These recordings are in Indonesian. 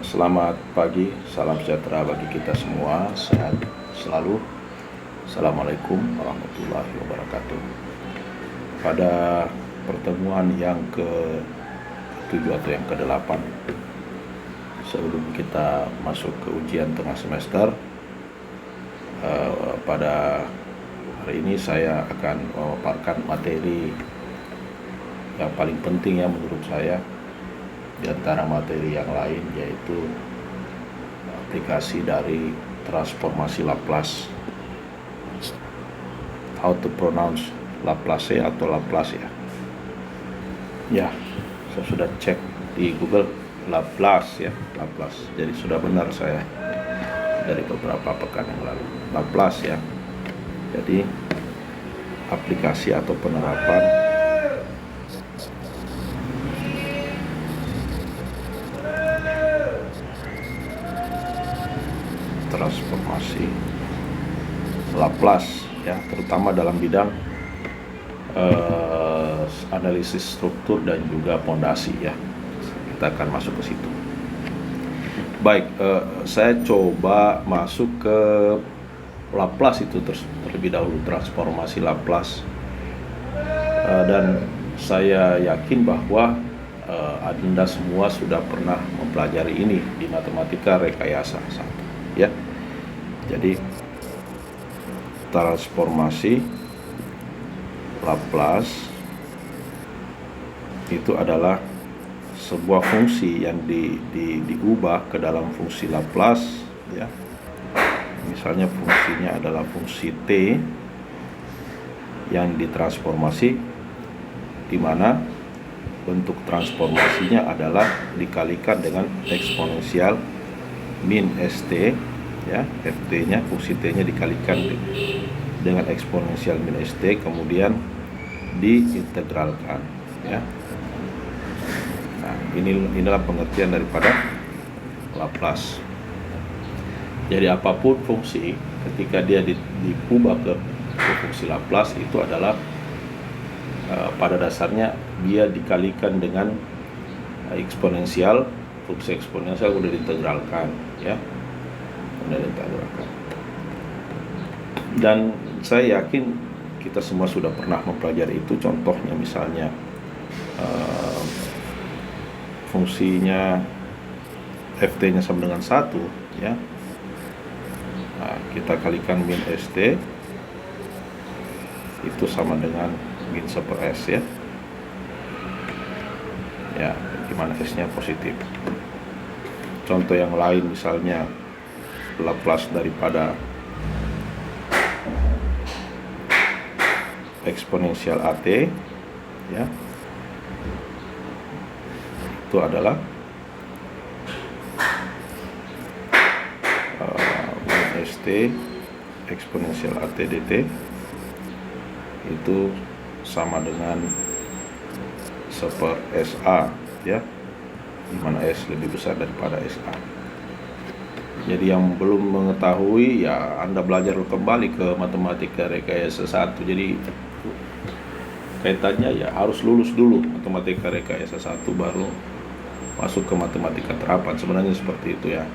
Selamat pagi, salam sejahtera bagi kita semua, sehat selalu. Assalamualaikum warahmatullahi wabarakatuh. Pada pertemuan yang ke-7 atau yang ke-8, sebelum kita masuk ke ujian tengah semester, pada hari ini saya akan memaparkan materi yang paling penting ya menurut saya di antara materi yang lain, yaitu aplikasi dari transformasi Laplace. How to pronounce Laplace atau Laplace ya. Ya, saya sudah cek di Google Laplace ya, Laplace. Jadi sudah benar saya dari beberapa pekan yang lalu. Laplace ya. Jadi aplikasi atau penerapan transformasi Laplace ya, terutama dalam bidang analisis struktur dan juga pondasi ya. Kita akan masuk ke situ. Baik, saya coba masuk ke Laplace itu terlebih dahulu, transformasi Laplace, dan saya yakin bahwa Anda semua sudah pernah mempelajari ini di matematika rekayasa 1 ya. Jadi transformasi Laplace itu adalah sebuah fungsi yang diubah ke dalam fungsi Laplace ya. Misalnya fungsinya adalah fungsi T yang ditransformasi, di mana bentuk transformasinya adalah dikalikan dengan eksponensial min st ya, ft-nya, fungsi t-nya dikalikan dengan eksponensial min st, kemudian diintegralkan ya. Nah, inilah pengertian daripada Laplace. Jadi apapun fungsi, ketika dia diubah ke fungsi Laplace, itu adalah pada dasarnya dia dikalikan dengan eksponensial, fungsi eksponensial udah diintegralkan ya. Dan saya yakin kita semua sudah pernah mempelajari itu. Contohnya misalnya fungsinya ft-nya sama dengan 1 ya. Nah, kita kalikan min st itu sama dengan min 1/s ya. Ya, dimana s-nya positif. Contoh yang lain misalnya Laplace daripada eksponensial at ya, itu adalah st eksponensial at dt itu sama dengan 1/sa ya, dimana s lebih besar daripada sa. Jadi yang belum mengetahui ya, Anda belajar kembali ke matematika rekayasa 1. Jadi kaitannya ya harus lulus dulu matematika rekayasa 1 baru masuk ke matematika terapan. Sebenarnya seperti itu ya,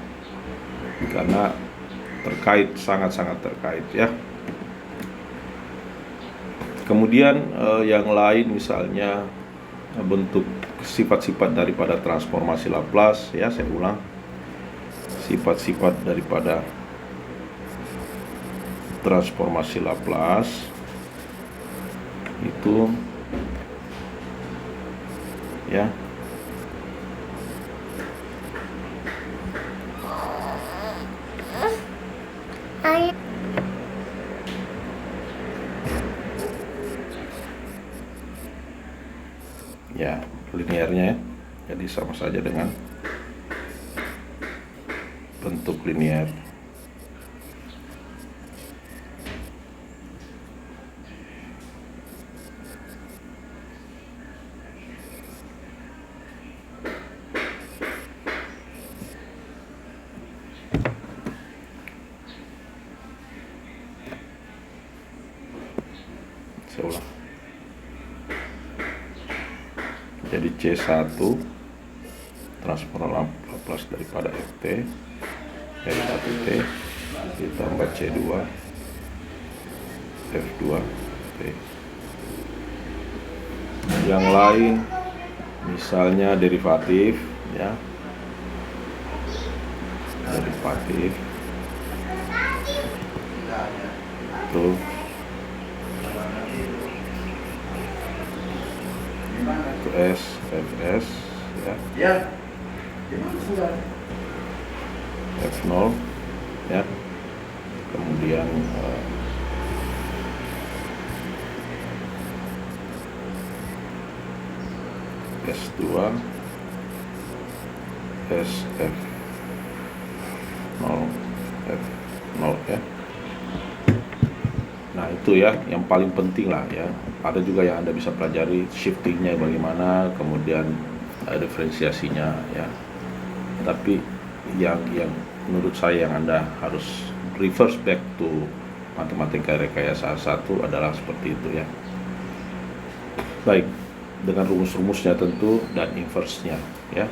karena terkait, sangat-sangat terkait ya. Kemudian yang lain misalnya bentuk sifat-sifat daripada transformasi Laplace ya, saya ulang, sifat-sifat daripada transformasi Laplace itu ya, ya linearnya ya. Jadi sama saja dengan bentuk linear. Saya ulang. Jadi C1 transformasi Laplace daripada Ft F1T ditambah C2 F2 T. Yang lain misalnya derivatif ya, derivatif itu S Fs ya, F0 ya, kemudian S2 SF0 F0 ya. Nah itu ya yang paling penting lah ya. Ada juga yang Anda bisa pelajari shiftingnya bagaimana, kemudian diferensiasinya ya. Tapi yang menurut saya yang Anda harus reverse back to matematika rekayasa 1 adalah seperti itu ya. Baik, dengan rumus-rumusnya tentu dan inverse-nya ya.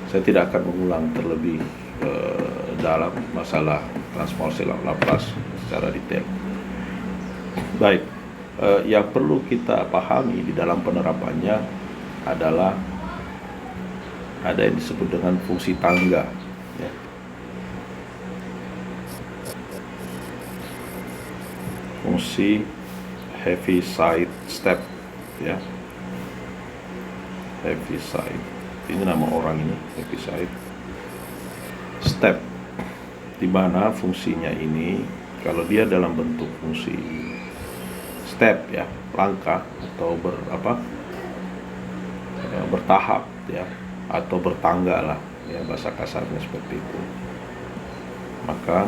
Saya tidak akan mengulang terlebih dalam masalah transformasi Laplace secara detail. Baik, yang perlu kita pahami di dalam penerapannya adalah ada yang disebut dengan fungsi tangga ya. Fungsi Heaviside step ya. Heaviside, ini nama orang ini, Heaviside step, di mana fungsinya ini kalau dia dalam bentuk fungsi step ya, langkah atau bertahap ya, atau bertangga lah ya, bahasa kasarnya seperti itu, maka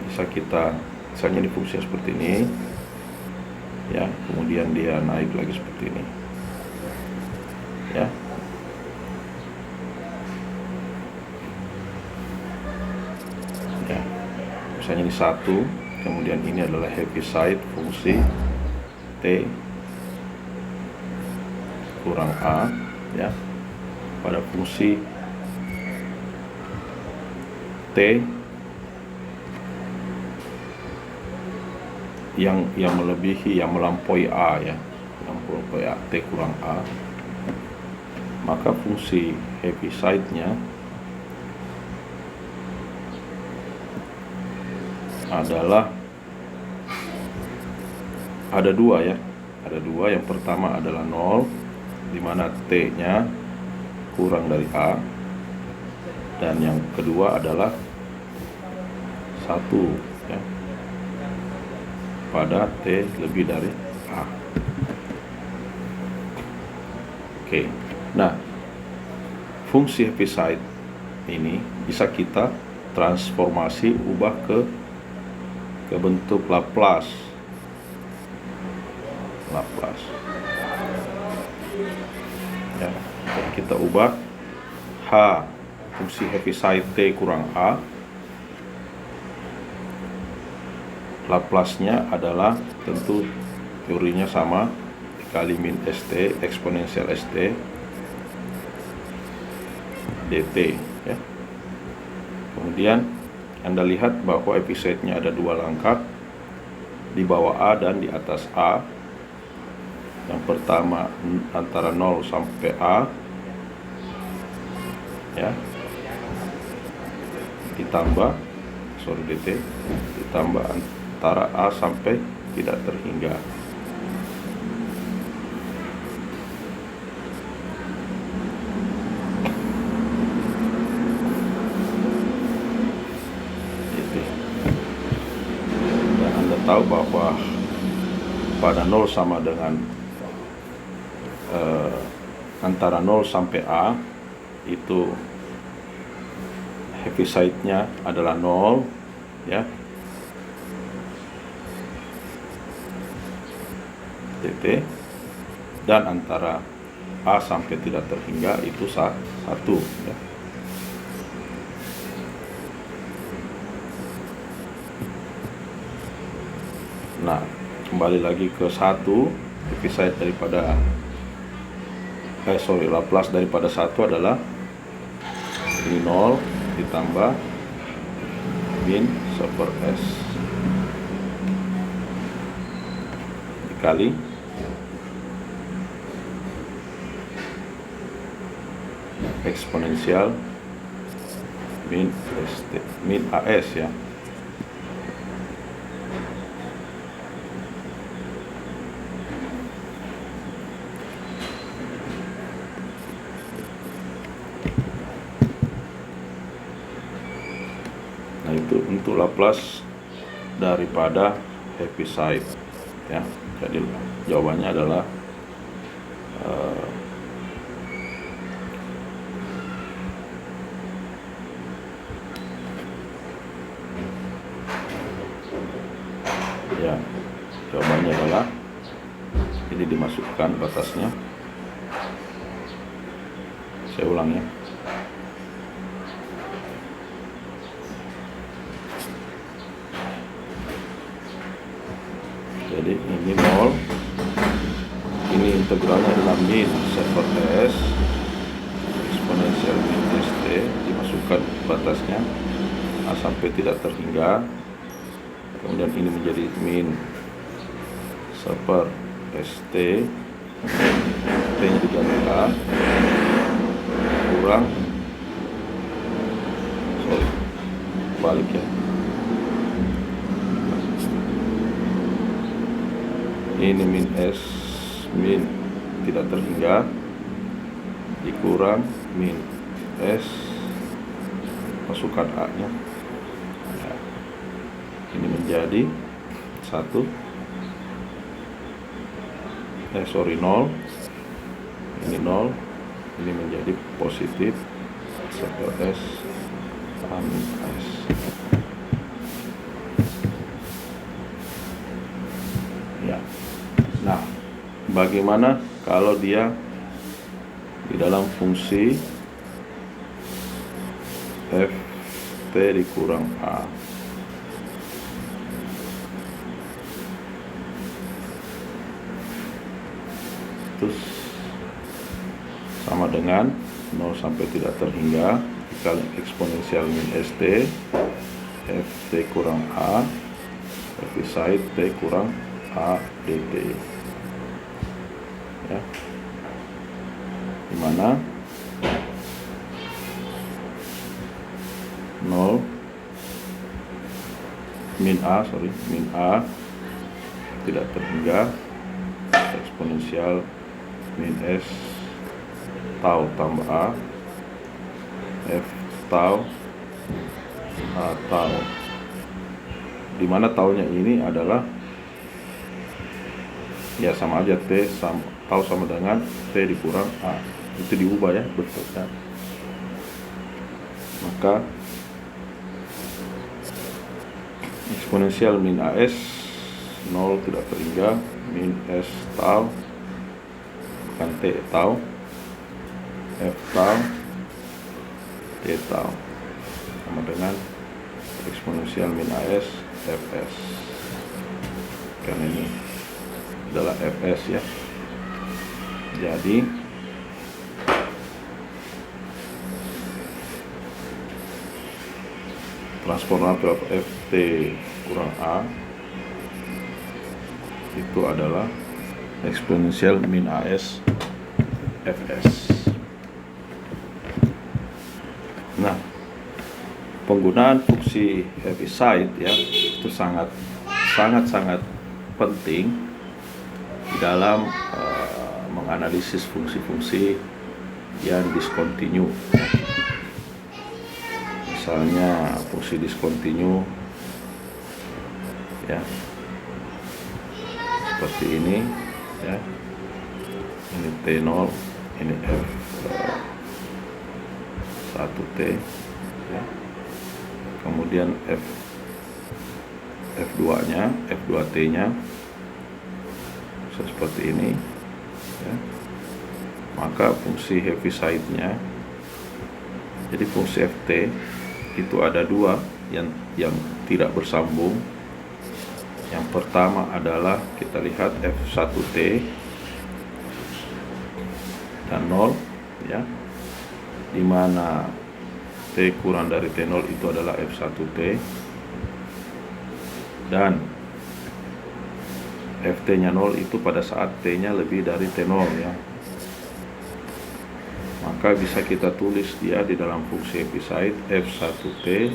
bisa kita misalnya di fungsi seperti ini ya, kemudian dia naik lagi seperti ini ya. Ya, misalnya ini 1, kemudian ini adalah Heaviside fungsi T kurang A ya, pada fungsi T yang melebihi, yang melampaui A ya, yang melampaui A, T kurang A, maka fungsi Heaviside-nya adalah ada dua ya, ada dua. Yang pertama adalah 0, di mana T-nya kurang dari A, dan yang kedua adalah 1 ya, pada T lebih dari A. Oke, nah fungsi Heaviside ini bisa kita transformasi, ubah ke bentuk Laplace ya. Dan kita ubah H fungsi Heaviside T kurang A, Laplace-nya adalah tentu teorinya sama, dikali min ST eksponensial ST dt ya. Kemudian Anda lihat bahwa Heaviside-nya ada dua langkah, di bawah A dan di atas A. Yang pertama antara 0 sampai A ya, ditambah dt, ditambah antara A sampai tidak terhingga. Dan Anda tahu bahwa pada 0 sama dengan antara 0 sampai A itu Heaviside-nya adalah 0 ya, dt, dan antara A sampai tidak terhingga itu 1 ya. Nah, kembali lagi ke 1, Heaviside daripada Laplace daripada 1 adalah ini 0 ditambah min 1/s dikali eksponensial min AS ya. Nah, itu untuk Laplace daripada Heaviside ya. Jadi jawabannya adalah ya, jawabannya adalah ini dimasukkan batasnya. Saya ulang ya. Jadi ini 0, ini integralnya adalah min 1/s eksponensial min st, dimasukkan batasnya a sampai tidak terhingga. Kemudian ini menjadi min 1/st, t nya diganti a, kurang, balik ya, ini min s, min tidak terhingga, dikurang min s, masukkan a nya, ini menjadi 1, 0, ini 0, ini menjadi positif 1/s min s. Ya. Nah, bagaimana kalau dia di dalam fungsi ft dikurang a? Terus sama dengan 0 sampai tidak terhingga dikali eksponensial min st, ft kurang a, Heaviside t kurang a dt ya, dimana 0 min a tidak terhingga eksponensial min s tau tambah a, f tau a tau, dimana taunya ini adalah ya sama aja tau sama dengan t dikurang a, itu diubah ya, betul kan? Maka eksponensial min as 0 tidak terhingga min s tau bukan t tau, f tau t tau sama dengan eksponensial min as fs, karena ini adalah fs ya. Jadi transformator ft kurang a itu adalah eksponensial min as fs. Nah, penggunaan fungsi Heaviside ya itu sangat penting di dalam menganalisis fungsi-fungsi yang diskontinu. Misalnya fungsi diskontinu ya seperti ini ya, ini T0, ini F1T ya, kemudian F2 nya, F2T nya seperti ini ya. Maka fungsi Heaviside nya, jadi fungsi Ft itu ada dua yang tidak bersambung. Yang pertama adalah kita lihat F1T dan 0 ya, di mana T kurang dari T0 itu adalah F1T, dan Ft nya 0 itu pada saat T nya lebih dari T0 ya. Maka bisa kita tulis dia di dalam fungsi Heaviside F1T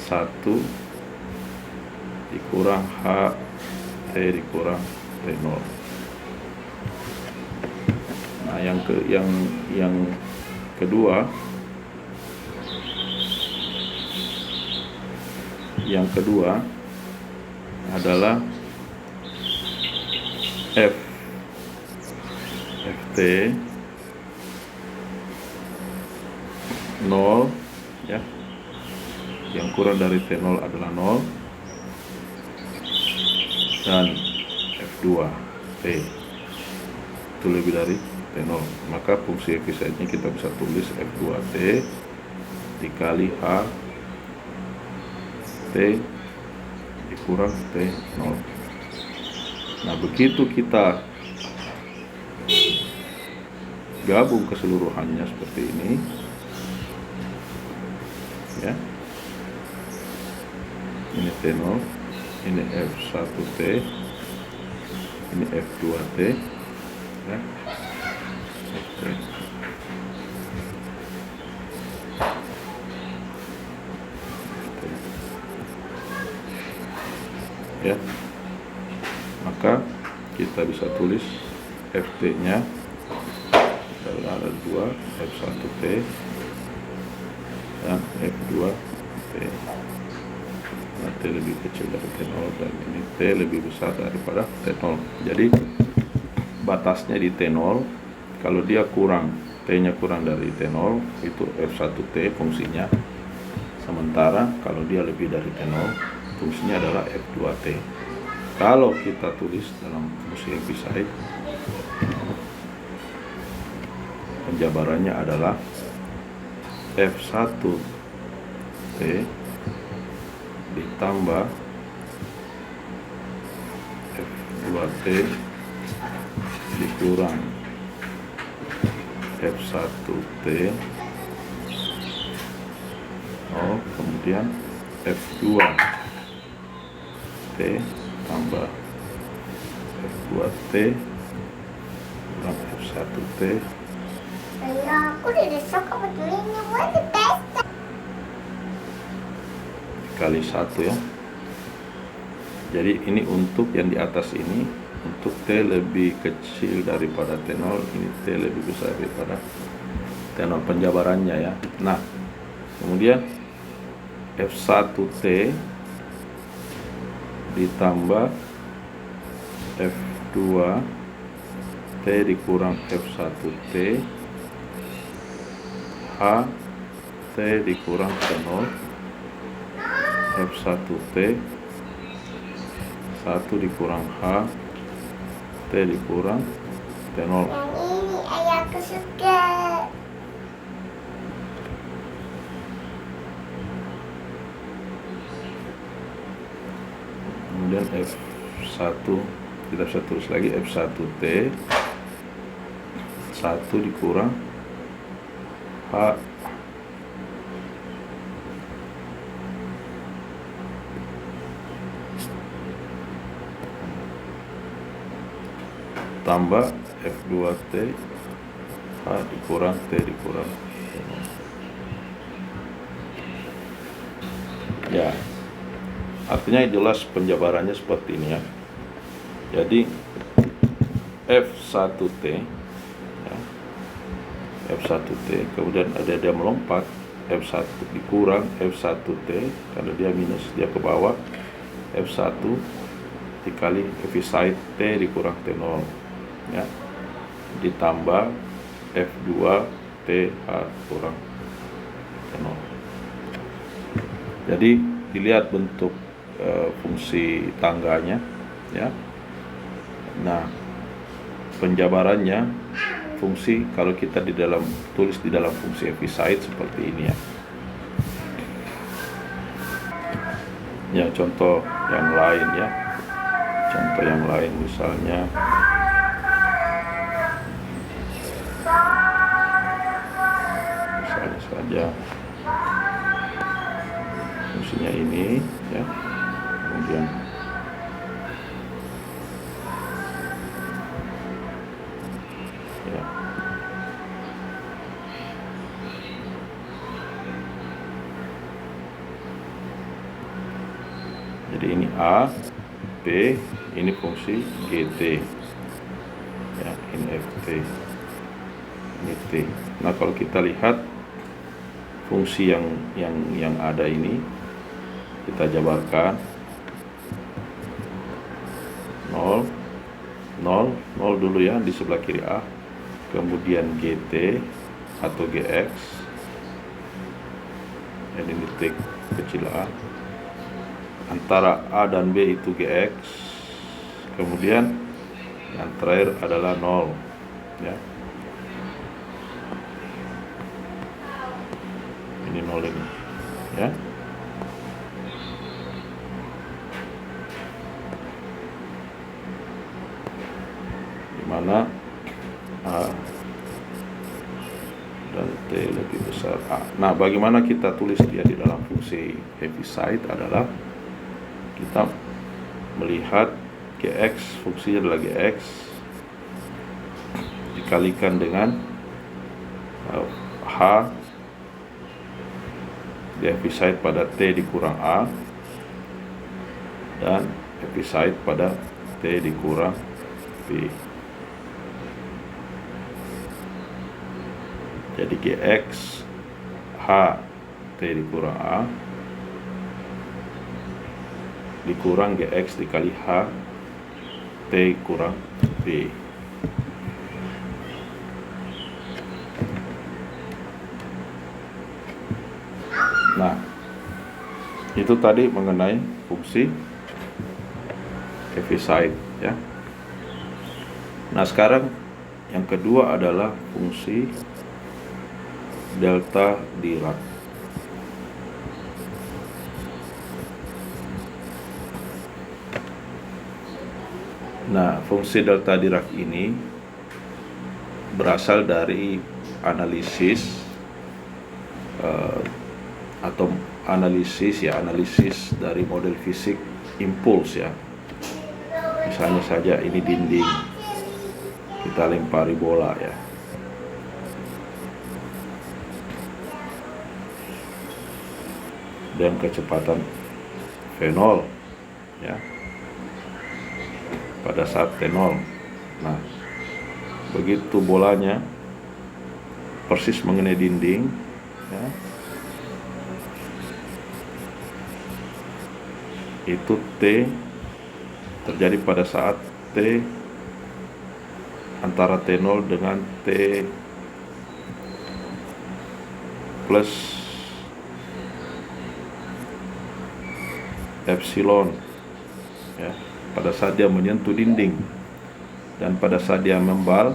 1 dikurang H T dikurang T0. Nah, yang kedua adalah Ft 0 ya, yang kurang dari T0 adalah 0, dan F2T itu lebih dari T0. Maka fungsi Heaviside-nya kita bisa tulis F2T dikali H T dikurang T0. Nah, begitu kita gabung keseluruhannya seperti ini ya, ini T0, ini F1T, ini F2T ya, Ft. Ya, maka kita bisa tulis Ft nya adalah 2 F1T dan F2T. Nah, T lebih kecil dari T0 dan ini T lebih besar daripada T0. Jadi batasnya di T0, kalau dia kurang, T nya kurang dari T0 itu F1T fungsinya. Sementara kalau dia lebih dari T0 fungsinya adalah F2T. Kalau kita tulis dalam fungsi Heaviside, penjabarannya adalah F1T ditambah F2T dikurang F1T, kemudian F2T tambah F2T kurang F1T. Aku udah suka betulnya, what the best. Kali 1 ya. Jadi ini untuk yang di atas ini, untuk T lebih kecil daripada T0, ini T lebih besar daripada T0 penjabarannya ya. Nah, kemudian F1T ditambah F2T dikurang F1T H T dikurang T0, F1T 1 dikurang H T dikurang T0. Yang ini ayahku suka. Kemudian F1 kita bisa tulis lagi F1T 1 dikurang H tambah F2T H dikurang T dikurang ya. Artinya jelas penjabarannya seperti ini ya. Jadi F1T ya, F1T kemudian ada dia melompat, F1 dikurang F1T karena dia minus, dia ke bawah, F1 dikali Heaviside T dikurang T0 ya, ditambah F2 TH kurang T0. Jadi dilihat bentuk fungsi tangganya ya. Nah, penjabarannya fungsi kalau kita tulis di dalam fungsi Heaviside seperti ini ya. Ya, contoh yang lain ya. Contoh yang lain misalnya aja fungsinya ini ya. Kemudian ya, jadi ini A, B, ini fungsi GT ya, ini FT, ini T. Nah, kalau kita lihat fungsi yang ada ini, kita jabarkan 0 0 0 dulu ya di sebelah kiri A, kemudian GT atau GX, dan ini T kecil a, antara A dan B itu GX, kemudian yang terakhir adalah 0 ya, ini 0 ini ya. Dimana A dan T lebih besar A. Nah, bagaimana kita tulis dia di dalam fungsi Heaviside adalah kita melihat GX, fungsinya adalah GX dikalikan dengan H di Heaviside pada T dikurang A, dan Heaviside pada T dikurang B. Jadi GX H T dikurang A dikurang GX dikali H T kurang B. Nah, itu tadi mengenai fungsi Heaviside ya. Nah, sekarang yang kedua adalah fungsi delta Dirac. Nah, fungsi delta Dirac ini berasal dari analisis atau analisis dari model fisik impuls ya. Misalnya saja ini dinding, kita lempari bola ya. Dan kecepatan V0 ya pada saat T0. Nah, begitu bolanya persis mengenai dinding ya, itu T terjadi pada saat T antara T0 dengan T plus epsilon ya, pada saat dia menyentuh dinding, dan pada saat dia membal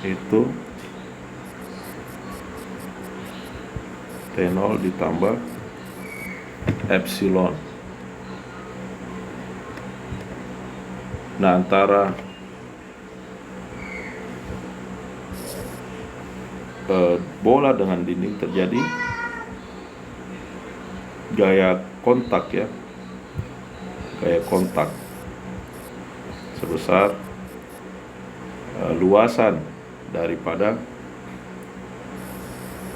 itu T0 ditambah epsilon. Nah, antara bola dengan dinding terjadi gaya kontak ya, gaya kontak sebesar luasan daripada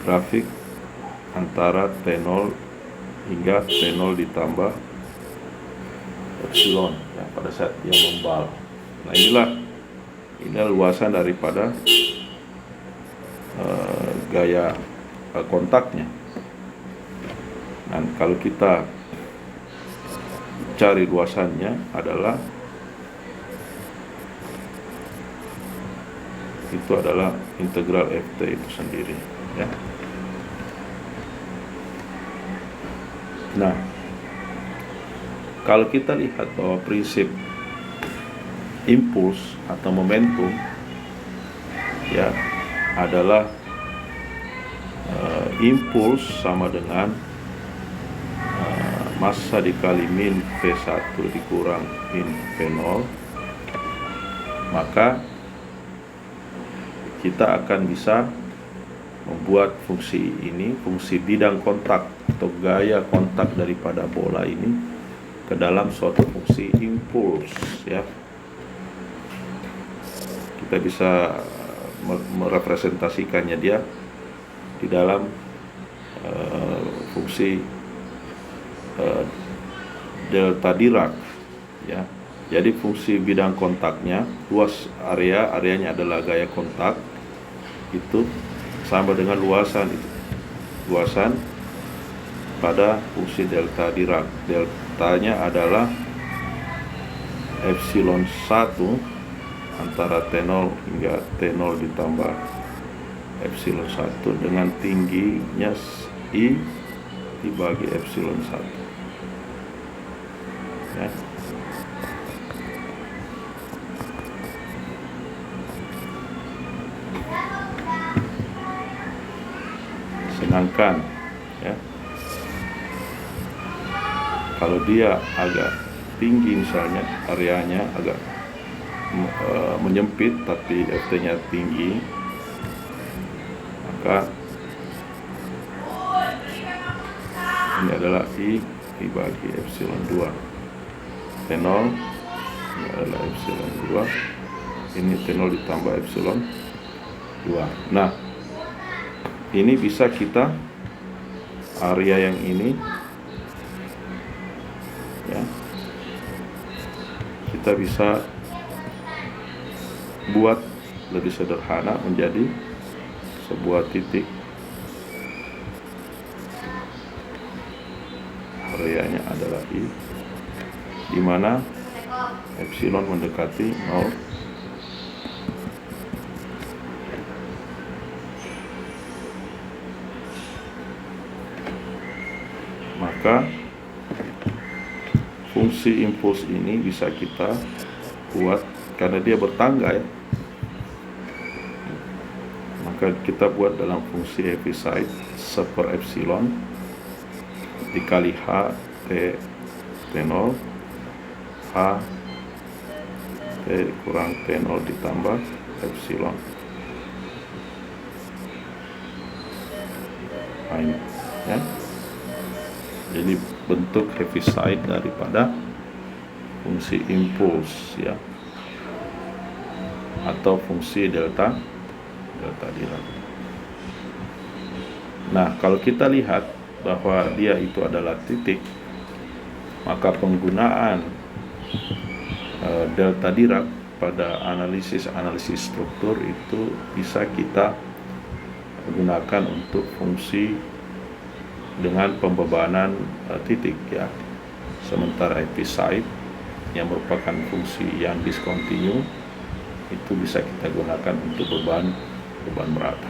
grafik antara T0 hingga T0 ditambah epsilon ya, pada saat dia membal. Nah, inilah luasan daripada gaya kontaknya. Dan kalau kita cari luasannya adalah integral Ft itu sendiri ya. Nah, kalau kita lihat bahwa prinsip impuls atau momentum ya adalah impuls sama dengan massa dikali min V1 dikurang min V0, maka kita akan bisa membuat fungsi ini, fungsi bidang kontak atau gaya kontak daripada bola ini ke dalam suatu fungsi impuls ya. Kita bisa merepresentasikannya dia di dalam fungsi delta Dirac ya. Jadi fungsi bidang kontaknya, luas areanya adalah gaya kontak, itu sama dengan luasan pada fungsi delta Dirac. Deltanya adalah epsilon 1 antara T0 hingga T0 ditambah epsilon 1 dengan tingginya I dibagi epsilon 1 ya. Sedangkan ya, kalau dia agak tinggi, misalnya areanya agak menyempit tapi FT-nya tinggi, maka ini adalah I dibagi epsilon 2. T0 ini adalah epsilon 2, ini T0 ditambah epsilon 2. Nah, ini bisa kita area yang ini ya, kita bisa buat lebih sederhana menjadi sebuah titik. Areanya adalah I, di mana epsilon mendekati 0. Maka fungsi impuls ini bisa kita buat, karena dia bertangga ya, maka kita buat dalam fungsi Heaviside seper epsilon dikali H T0 H T kurang T0 ditambah epsilon. Nah, ini ya. Jadi bentuk Heaviside daripada fungsi impuls ya, atau fungsi delta Dirac. Nah, kalau kita lihat bahwa dia itu adalah titik, maka penggunaan delta Dirac pada analisis struktur itu bisa kita gunakan untuk fungsi dengan pembebanan titik ya. Sementara Heaviside yang merupakan fungsi yang diskontinu itu bisa kita gunakan untuk beban merata.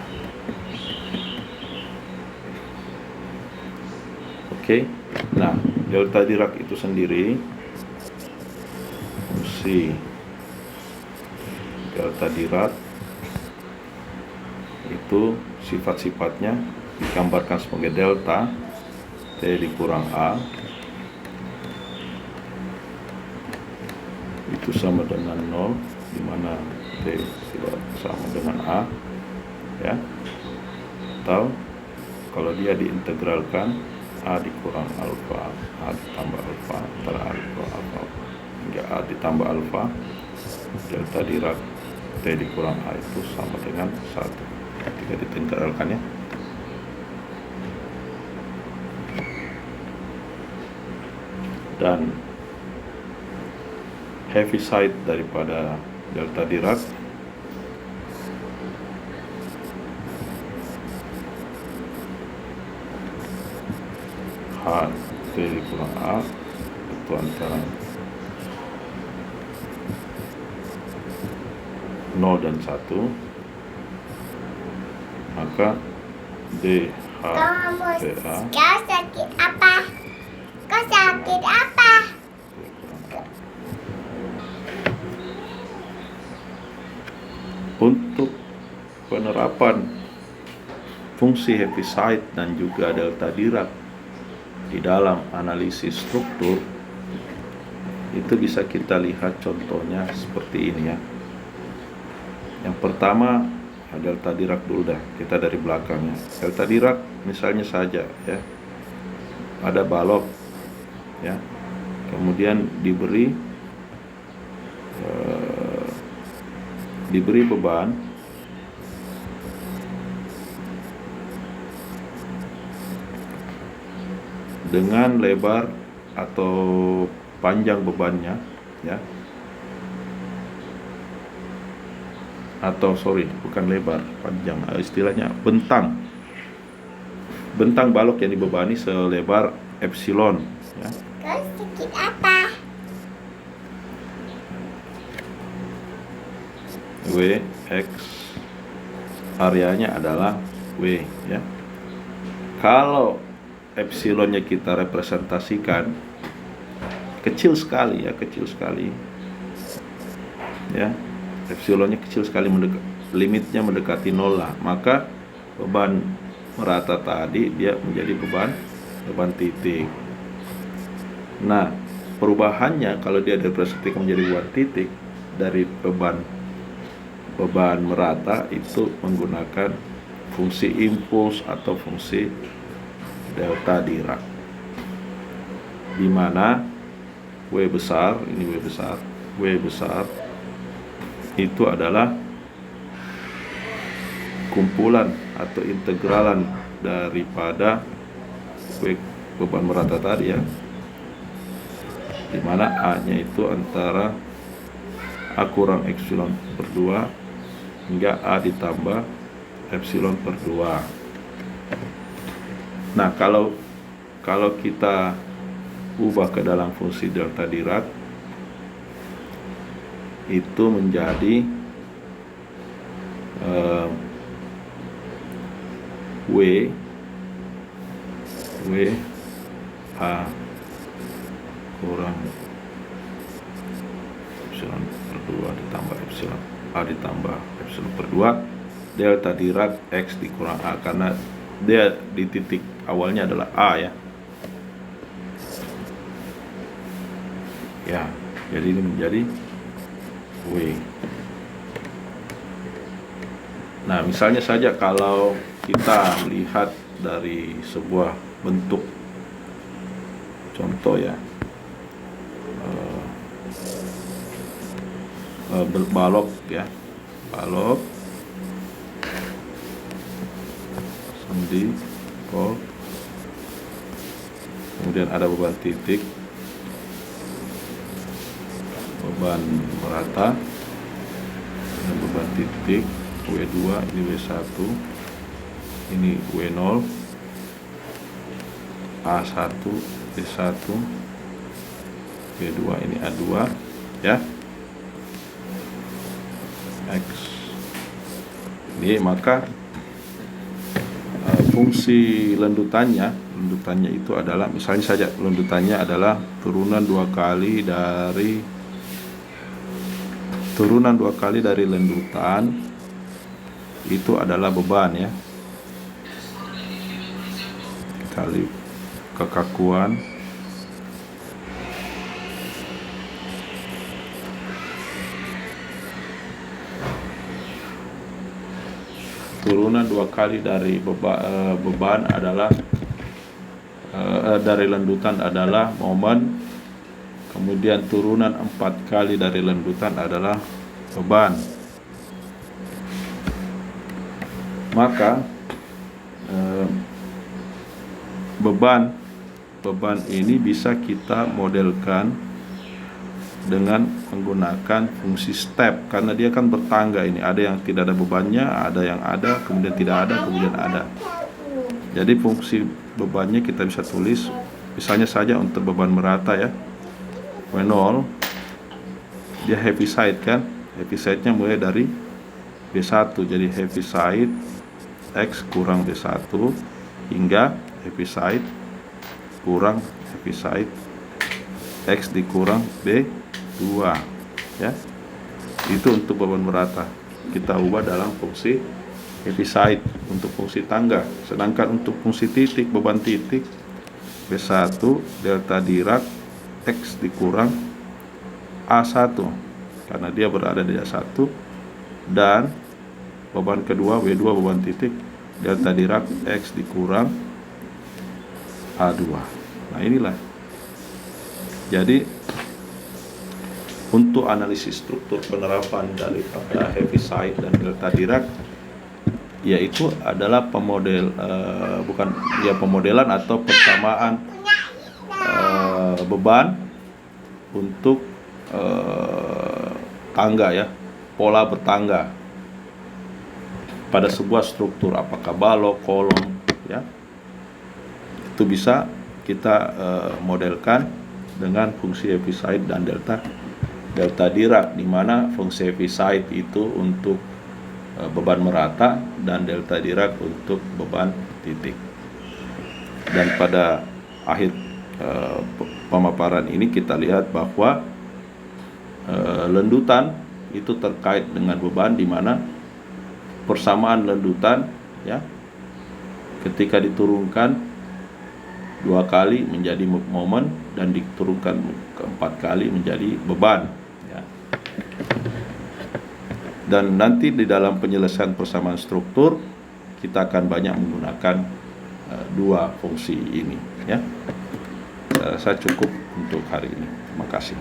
Oke. Nah, delta Dirac itu sendiri, fungsi delta Dirac itu sifat-sifatnya digambarkan sebagai delta T dikurang A itu sama dengan 0, di mana T tidak sama dengan A ya. Atau kalau dia diintegralkan A dikurang alfa, A ditambah alfa, antara A dikurang alfa hingga A ditambah alfa, delta Dirac T dikurang A itu sama dengan 1 ketika diintegralkannya. Dan Heaviside daripada delta Dirac H T dikurang A itu antara 0 dan 1, maka D H T A. Kau sakit apa? Kau sakit apa? Untuk penerapan fungsi Heaviside dan juga delta Dirac di dalam analisis struktur itu bisa kita lihat contohnya seperti ini ya. Yang pertama, delta Dirac dulu dah, kita dari belakangnya. Delta Dirac misalnya saja ya, ada balok ya, kemudian diberi beban dengan lebar atau panjang bebannya ya, atau bukan lebar, panjang, istilahnya bentang balok yang dibebani selebar epsilon ya. Terus sedikit apa? W X areanya adalah W ya. Kalau epsilonnya kita representasikan kecil sekali ya, epsilonnya kecil sekali, limitnya mendekati nol lah, maka beban merata tadi dia menjadi beban titik. Nah, perubahannya kalau dia direpresentasikan menjadi beban titik dari beban merata itu menggunakan fungsi impuls atau fungsi delta Dirac, di mana W besar itu adalah kumpulan atau integralan daripada beban merata tadi ya, di mana A-nya itu antara A kurang epsilon per 2 hingga A ditambah epsilon per 2. Nah, kalau kita ubah ke dalam fungsi delta Dirac, itu menjadi W A kurang epsilon per 2 ditambah epsilon A ditambah epsilon per 2 delta Dirac X dikurang A, karena dia di titik awalnya adalah A ya. Ya, jadi ini menjadi W. Nah, misalnya saja kalau kita melihat dari sebuah bentuk contoh ya, balok ya, sendi kol, kemudian ada beban titik, beban merata, dan beban titik W2, ini W1, ini W0, A1, B1, B2, ini A2 ya, X. Ini maka fungsi lendutannya itu adalah, misalnya saja lendutannya adalah turunan dua kali dari lendutan, itu adalah beban ya, kali kekakuan turunan dua kali dari beban adalah dari lendutan adalah momen, kemudian turunan 4 kali dari lendutan adalah beban. Maka beban ini bisa kita modelkan dengan menggunakan fungsi step, karena dia kan bertangga. Ini ada yang tidak ada bebannya, ada yang ada, kemudian tidak ada, kemudian ada. Jadi fungsi bebannya kita bisa tulis, misalnya saja untuk beban merata ya, W0 dia heavy side kan, heavy side-nya mulai dari B1, jadi heavy side X kurang B1 hingga heavy side kurang heavy side X dikurang B2 ya. Itu untuk beban merata kita ubah dalam fungsi heavy side untuk fungsi tangga. Sedangkan untuk fungsi titik, beban titik B1 delta Dirac X dikurang A1 karena dia berada di A1, dan beban kedua W2 beban titik, delta Dirac X dikurang A2. Nah inilah. Jadi untuk analisis struktur penerapan daripada Heaviside dan delta Dirac, yaitu adalah pemodelan atau persamaan beban untuk tangga ya, pola bertangga pada sebuah struktur, apakah balok, kolom ya. Itu bisa kita modelkan dengan fungsi Heaviside dan delta Dirac, di mana fungsi Heaviside itu untuk beban merata dan delta Dirac untuk beban titik. Dan pada akhir pemaparan ini kita lihat bahwa lendutan itu terkait dengan beban, di mana persamaan lendutan ya ketika diturunkan 2 kali menjadi momen dan diturunkan ke-4 kali menjadi beban ya. Dan nanti di dalam penyelesaian persamaan struktur kita akan banyak menggunakan dua fungsi ini ya. Saya cukup untuk hari ini. Terima kasih.